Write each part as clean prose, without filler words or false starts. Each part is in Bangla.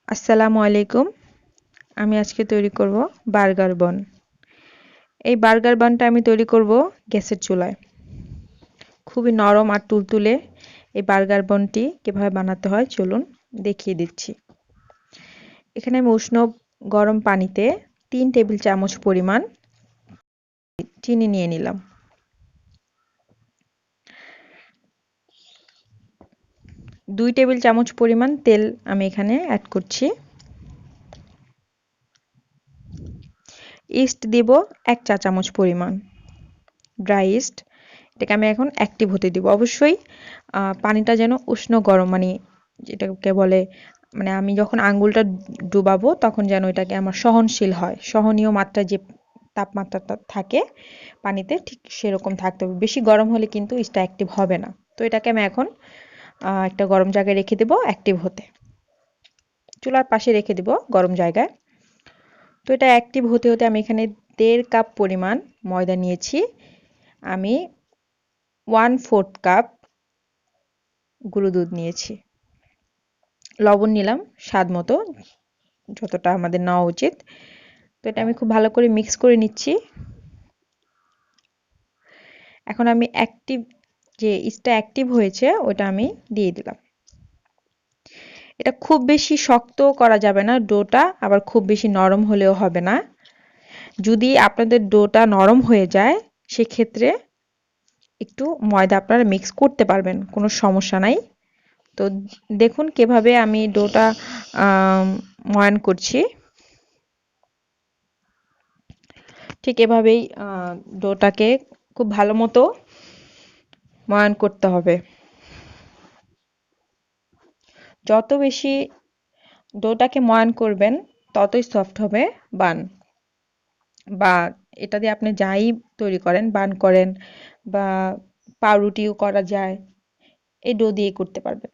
আসসালামু আলাইকুম। আমি আজকে তৈরি করব বার্গার বান। এই বার্গার বানটা আমি তৈরি করব গ্যাসের চুলায়। খুবই নরম আর তুলতুলে এই বার্গার বানটি কিভাবে বানাতে হয় চলুন দেখিয়ে দিচ্ছি। এখানে আমি উষ্ণ গরম পানিতে 3 টেবিল চামচ পরিমাণ চিনি নিয়ে নিলাম। দুই টেবিল চামচ পরিমাণ তেল আমি এখানে অ্যাড করছি। ইস্ট দিব 1 চা চামচ পরিমাণ, ড্রাই ইস্ট। এটাকে আমি এখন অ্যাক্টিভ হতে দিব। অবশ্যই পানিটা যেন উষ্ণ গরম, মানে যেটাকে বলে, মানে আমি যখন আঙ্গুলটা ডুবাবো তখন যেন এটাকে আমার সহনশীল হয়, সহনীয় মাত্রা যে তাপমাত্রাটা থাকে পানিতে ঠিক সেরকম থাকতে হবে। বেশি গরম হলে কিন্তু ইস্টটা অ্যাক্টিভ হবে না। তো এটাকে আমি এখন একটা গরম জায়গায় রেখে দেবো অ্যাক্টিভ হতে। চুলার পাশে রেখে দেবো গরম জায়গায়। তো এটা অ্যাক্টিভ হতে হতে আমি এখানে 1.5 কাপ পরিমাণ ময়দা নিয়েছি। আমি 1/4 কাপ গুঁড়ো দুধ নিয়েছি। লবণ নিলাম স্বাদ মতো, যতটা আমাদের নেওয়া উচিত। তো এটা আমি খুব ভালো করে মিক্স করে নিচ্ছি। এখন আমি যে ইস্টটা অ্যাক্টিভ হয়েছে ওটা আমি দিয়ে দিলাম। এটা খুব বেশি শক্ত করা যাবে না ডোটা, আবার খুব বেশি নরম হলেও হবে না। যদি আপনাদের ডোটা নরম হয়ে যায় সেক্ষেত্রে একটু ময়দা আপনারা মিক্স করতে পারবেন, কোনো সমস্যা নাই। তো দেখুন কিভাবে আমি ডোটা ময়ান করছি। ঠিক এভাবেই ডোটাকে খুব ভালো মতো ময়ান করতে হবে। যত বেশি ডোটাকে ময়ান করবেন ততই সফট হবে বান, বা এটা দিয়ে আপনি যাই তৈরি করেন, বান করেন বা পাউরুটিও করা যায়, এই ডো দিয়ে করতে পারবেন।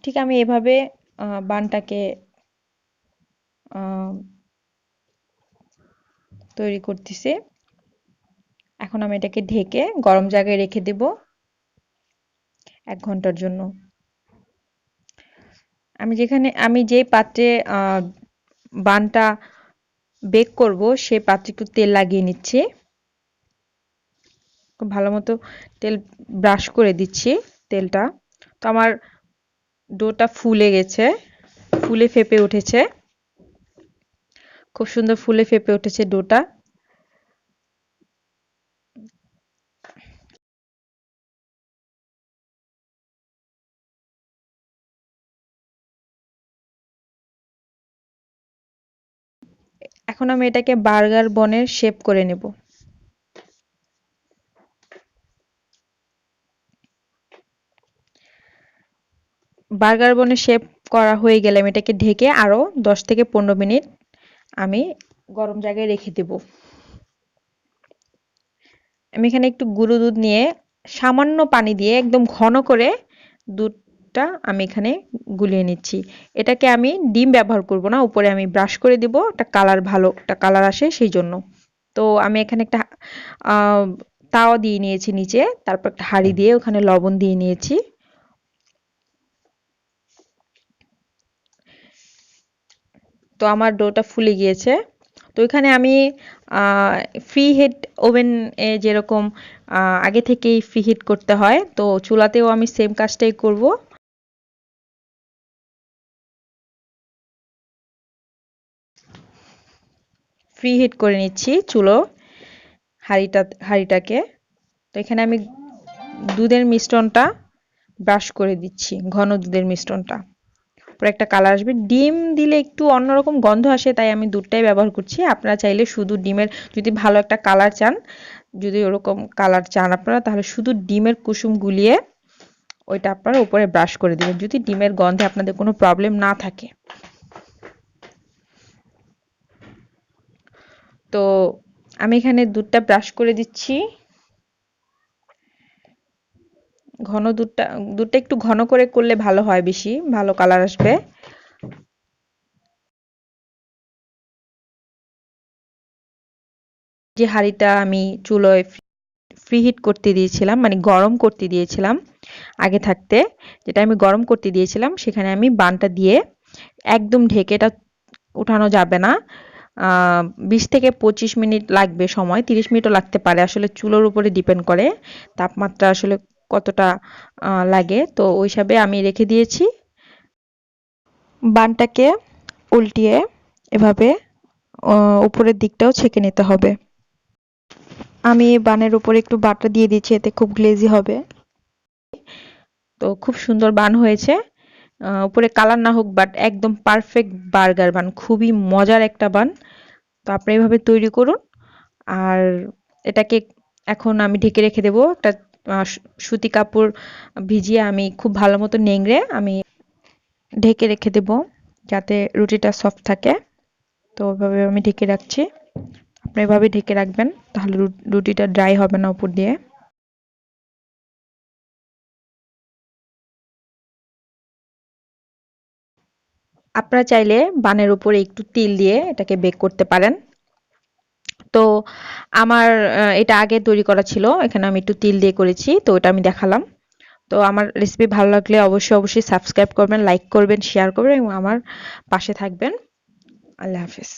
ঠিক আমি এভাবে বানটাকে তৈরি করতেছি। এখন আমি এটাকে ঢেকে গরম জায়গায় রেখে দেব 1 ঘন্টার জন্য। আমি যে পাত্রে বানটা বেক করব সেই পাত্রে একটু তেল লাগিয়ে নিচ্ছি। খুব ভালো মতো তেল ব্রাশ করে দিচ্ছি তেলটা। তো আমার ডোটা ফুলে গেছে, ফুলে ফেপে উঠেছে, খুব সুন্দর ফুলে ফেপে উঠেছে ডোটা। এখন আমি এটাকে বার্গার বনের শেপ করে নেব। বার্গার বনের শেপ করা হয়ে গেলে আমি এটাকে ঢেকে আরো 10 থেকে 15 মিনিট আমি গরম জায়গায় রেখে দেব। আমি এখানে একটু গুঁড়ো দুধ নিয়ে সামান্য পানি দিয়ে একদম ঘন করে দুধটা আমি এখানে গুলিয়ে নিচ্ছি। এটাকে আমি ডিম ব্যবহার করব না, উপরে আমি ব্রাশ করে দিব, একটা কালার, ভালো একটা কালার আসে সেই জন্য। তো আমি এখানে একটা তাওয়া দিয়ে নিয়েছি নিচে, তারপর একটা হাঁড়ি দিয়ে ওখানে লবণ দিয়ে নিয়েছি। তো আমার ডোটা ফুলে গিয়েছে। তো এখানে আমি ফ্রি হিট ওভেন এ যেরকম আগে থেকেই ফ্রি হিট করতে হয়, তো চুলাতেও আমি সেম কাজটাই করব। ফ্রি হিট করে নিচ্ছি হাঁড়িটাকে। তো এখানে আমি দুধের মিশ্রণটা ব্রাশ করে দিচ্ছি, ঘন দুধের মিশ্রণটা। পরে একটা কালার আসবে। ডিম দিলে একটু অন্যরকম গন্ধ আসে, তাই আমি দুধটাই ব্যবহার করছি। আপনারা চাইলে শুধু ডিমের, যদি ভালো একটা কালার চান, যদি ওরকম কালার চান আপনারা, তাহলে শুধু ডিমের কুসুম গুলিয়ে ওইটা আপনারা উপরে ব্রাশ করে দিবেন, যদি ডিমের গন্ধে আপনাদের কোনো প্রবলেম না থাকে। তো আমি এখানে দুধটা ব্রাশ করে দিচ্ছি। দুধটা একটু ঘন করে করলে ভালো হয়, বেশি ভালো কালার আসবে। যে হাঁড়িটা আমি চুলোয় ফ্রি হিট করতে দিয়েছিলাম, মানে গরম করতে দিয়েছিলাম আগে থাকতে, যেটা আমি গরম করতে দিয়েছিলাম সেখানে আমি বানটা দিয়ে একদম ঢেকে, এটা উঠানো যাবে না। 20 থেকে 25 মিনিট লাগবে সময়, 30 মিনিটও লাগতে পারে, আসলে চুলোর উপরে ডিপেন্ড করে তাপমাত্রা আসলে কতটা লাগে, তো ওই হিসাবে আমি রেখে দিয়েছি। বানটাকে উল্টিয়ে এভাবে উপরের দিকটাও ছেঁকে নিতে হবে। আমি বানের উপরে একটু বাটার দিয়ে দিচ্ছি, এতে খুব গ্লেজি হবে। তো খুব সুন্দর বান হয়েছে। উপরে কালার না হোক, বাট একদম পারফেক্ট বার্গার বান, খুবই মজার একটা বান। তো আপনি এভাবে তৈরি করুন। আর এটাকে এখন আমি ঢেকে রেখে দেবো একটা সুতি কাপড় ভিজিয়ে, আমি খুব ভালো মতো নেংড়ে আমি ঢেকে রেখে দেব যাতে রুটিটা সফট থাকে। তো ওইভাবে আমি ঢেকে রাখছি। আপনি এভাবে ঢেকে রাখবেন, তাহলে রুটিটা ড্রাই হবে না উপর দিয়ে। আপনারা চাইলে বানের উপরে একটু তিল দিয়ে এটাকে বেক করতে পারেন। তো আমার এটা আগে তৈরি করা ছিল, এখানে আমি একটু তিল দিয়ে করেছি, তো ওটা আমি দেখালাম। তো আমার রেসিপি ভালো লাগলে অবশ্যই অবশ্যই সাবস্ক্রাইব করবেন, লাইক করবেন, শেয়ার করবেন এবং আমার পাশে থাকবেন। আল্লাহ হাফেজ।